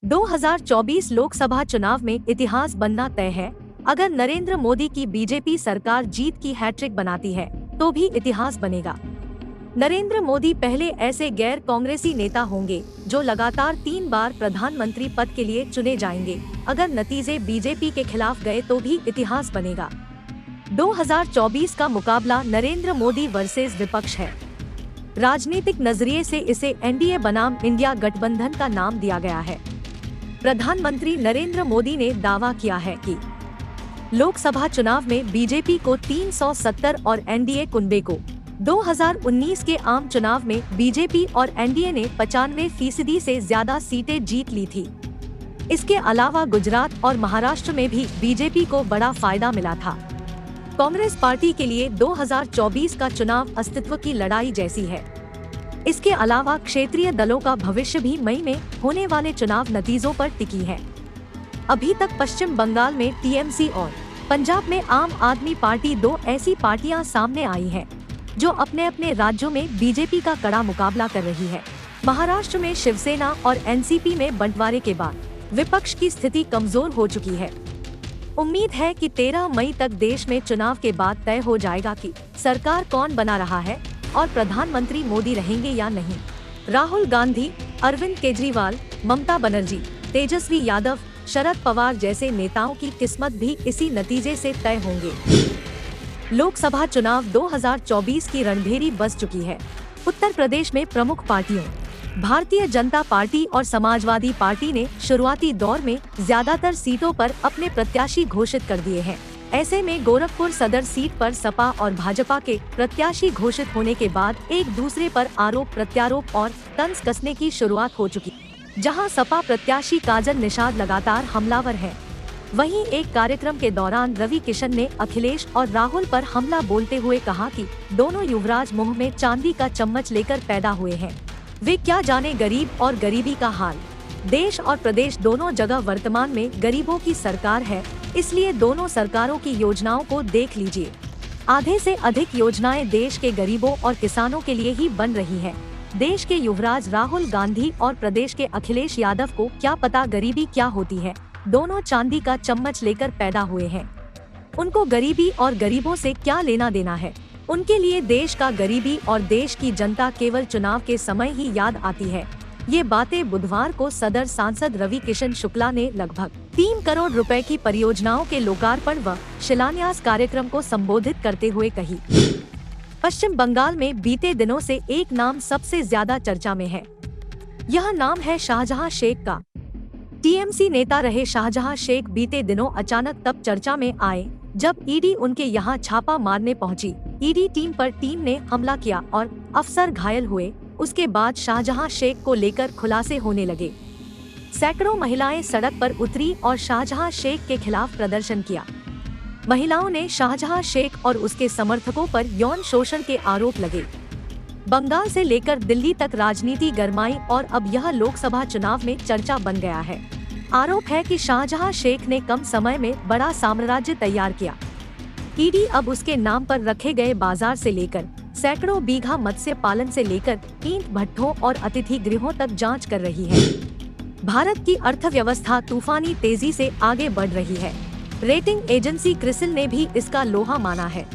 2024 लोकसभा चुनाव में इतिहास बनना तय है। अगर नरेंद्र मोदी की बीजेपी सरकार जीत की हैट्रिक बनाती है तो भी इतिहास बनेगा। नरेंद्र मोदी पहले ऐसे गैर कांग्रेसी नेता होंगे जो लगातार 3 बार प्रधानमंत्री पद के लिए चुने जाएंगे। अगर नतीजे बीजेपी के खिलाफ गए तो भी इतिहास बनेगा। 2024 का मुकाबला नरेंद्र मोदी वर्सेस विपक्ष है। राजनीतिक नजरिए से इसे एनडीए बनाम इंडिया गठबंधन का नाम दिया गया है। प्रधानमंत्री नरेंद्र मोदी ने दावा किया है कि लोकसभा चुनाव में बीजेपी को 370 और एनडीए कुनबे को 2019 के आम चुनाव में बीजेपी और एनडीए ने 95% से ज्यादा सीटें जीत ली थी। इसके अलावा गुजरात और महाराष्ट्र में भी बीजेपी को बड़ा फायदा मिला था। कांग्रेस पार्टी के लिए 2024 का चुनाव अस्तित्व की लड़ाई जैसी है। इसके अलावा क्षेत्रीय दलों का भविष्य भी मई में होने वाले चुनाव नतीजों पर टिकी है। अभी तक पश्चिम बंगाल में टीएमसी और पंजाब में आम आदमी पार्टी दो ऐसी पार्टियां सामने आई हैं, जो अपने अपने राज्यों में बीजेपी का कड़ा मुकाबला कर रही है। महाराष्ट्र में शिवसेना और एनसीपी में बंटवारे के बाद विपक्ष की स्थिति कमजोर हो चुकी है। उम्मीद है कि 13 मई तक देश में चुनाव के बाद तय हो जाएगा कि सरकार कौन बना रहा है और प्रधानमंत्री मोदी रहेंगे या नहीं। राहुल गांधी, अरविंद केजरीवाल, ममता बनर्जी, तेजस्वी यादव, शरद पवार जैसे नेताओं की किस्मत भी इसी नतीजे से तय होंगे। लोकसभा चुनाव 2024 की रणभेरी बज चुकी है। उत्तर प्रदेश में प्रमुख पार्टियों भारतीय जनता पार्टी और समाजवादी पार्टी ने शुरुआती दौर में ज्यादातर सीटों पर अपने प्रत्याशी घोषित कर दिए हैं। ऐसे में गोरखपुर सदर सीट पर सपा और भाजपा के प्रत्याशी घोषित होने के बाद एक दूसरे पर आरोप प्रत्यारोप और तंज कसने की शुरुआत हो चुकी, जहां सपा प्रत्याशी काजल निषाद लगातार हमलावर है। वहीं एक कार्यक्रम के दौरान रवि किशन ने अखिलेश और राहुल पर हमला बोलते हुए कहा कि दोनों युवराज मुंह में चांदी का चम्मच लेकर पैदा हुए हैं। वे क्या जाने गरीब और गरीबी का हाल। देश और प्रदेश दोनों जगह वर्तमान में गरीबों की सरकार है, इसलिए दोनों सरकारों की योजनाओं को देख लीजिए। आधे से अधिक योजनाएं देश के गरीबों और किसानों के लिए ही बन रही है। देश के युवराज राहुल गांधी और प्रदेश के अखिलेश यादव को क्या पता गरीबी क्या होती है। दोनों चांदी का चम्मच लेकर पैदा हुए हैं। उनको गरीबी और गरीबों से क्या लेना देना है। उनके लिए देश का गरीबी और देश की जनता केवल चुनाव के समय ही याद आती है। ये बातें बुधवार को सदर सांसद रवि किशन शुक्ला ने लगभग 3 करोड़ रुपए की परियोजनाओं के लोकार्पण व शिलान्यास कार्यक्रम को संबोधित करते हुए कही। पश्चिम बंगाल में बीते दिनों से एक नाम सबसे ज्यादा चर्चा में है। यह नाम है शाहजहां शेख का। टीएमसी नेता रहे शाहजहां शेख बीते दिनों अचानक तब चर्चा में आए जब ईडी उनके यहां छापा मारने पहुंची। ईडी टीम पर टीम ने हमला किया और अफसर घायल हुए। उसके बाद शाहजहां शेख को लेकर खुलासे होने लगे। सैकड़ों महिलाएं सड़क पर उतरी और शाहजहां शेख के खिलाफ प्रदर्शन किया। महिलाओं ने शाहजहां शेख और उसके समर्थकों पर यौन शोषण के आरोप लगे। बंगाल से लेकर दिल्ली तक राजनीति गरमाई और अब यह लोकसभा चुनाव में चर्चा बन गया है। आरोप है कि शाहजहां शेख ने कम समय में बड़ा साम्राज्य तैयार किया। ईडी अब उसके नाम पर रखे गए बाजार से लेकर सैकड़ों बीघा मत्स्य पालन से लेकर ईंट भट्ठों और अतिथि गृहों तक जांच कर रही है। भारत की अर्थव्यवस्था तूफानी तेजी से आगे बढ़ रही है। रेटिंग एजेंसी क्रिसिल ने भी इसका लोहा माना है।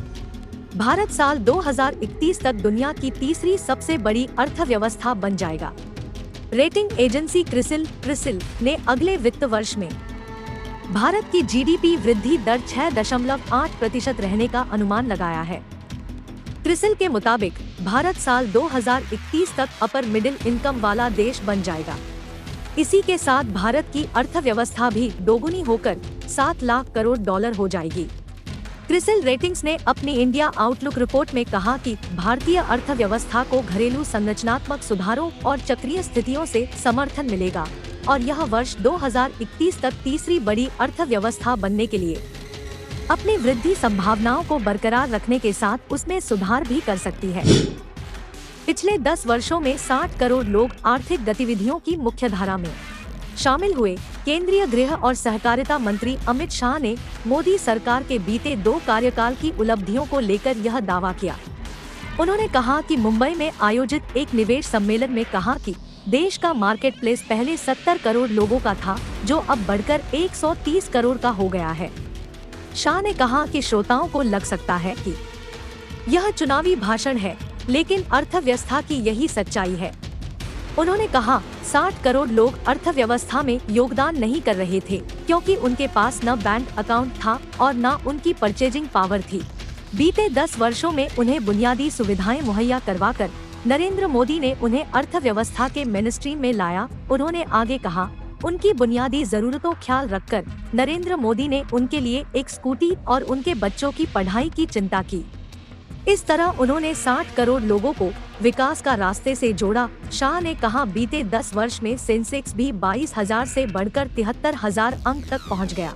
भारत साल 2031 तक दुनिया की तीसरी सबसे बड़ी अर्थव्यवस्था बन जाएगा। रेटिंग एजेंसी क्रिसिल ने अगले वित्त वर्ष में भारत की जीडीपी वृद्धि दर 6.8% रहने का अनुमान लगाया है। क्रिसिल के मुताबिक भारत साल 2031 तक अपर मिडिल इनकम वाला देश बन जाएगा। इसी के साथ भारत की अर्थव्यवस्था भी दोगुनी होकर 7 लाख करोड़ डॉलर हो जाएगी। क्रिसिल रेटिंग्स ने अपनी इंडिया आउटलुक रिपोर्ट में कहा कि भारतीय अर्थव्यवस्था को घरेलू संरचनात्मक सुधारों और चक्रीय स्थितियों से समर्थन मिलेगा और यह वर्ष 2031 तक तीसरी बड़ी अर्थव्यवस्था बनने के लिए अपनी वृद्धि संभावनाओं को बरकरार रखने के साथ उसमें सुधार भी कर सकती है। पिछले 10 वर्षों में 60 करोड़ लोग आर्थिक गतिविधियों की मुख्यधारा में शामिल हुए। केंद्रीय गृह और सहकारिता मंत्री अमित शाह ने मोदी सरकार के बीते 2 कार्यकाल की उपलब्धियों को लेकर यह दावा किया। उन्होंने कहा कि मुंबई में आयोजित एक निवेश सम्मेलन में कहा कि देश का मार्केट प्लेस पहले 70 करोड़ लोगों का था, जो अब बढ़कर 130 करोड़ का हो गया है। शाह ने कहा कि श्रोताओं को लग सकता है कि यह चुनावी भाषण है, लेकिन अर्थव्यवस्था की यही सच्चाई है। उन्होंने कहा 60 करोड़ लोग अर्थव्यवस्था में योगदान नहीं कर रहे थे, क्योंकि उनके पास न बैंक अकाउंट था और न उनकी परचेजिंग पावर थी। बीते 10 वर्षों में उन्हें बुनियादी सुविधाएं मुहैया करवाकर नरेंद्र मोदी ने उन्हें अर्थव्यवस्था के मेनस्ट्रीम में लाया। उन्होंने आगे कहा, उनकी बुनियादी जरूरतों ख्याल रखकर नरेंद्र मोदी ने उनके लिए एक स्कूटी और उनके बच्चों की पढ़ाई की चिंता की। इस तरह उन्होंने 60 करोड़ लोगों को विकास का रास्ते से जोड़ा। शाह ने कहा, बीते 10 वर्ष में सेंसेक्स भी 22,000 से बढ़कर 73,000 अंक तक पहुंच गया।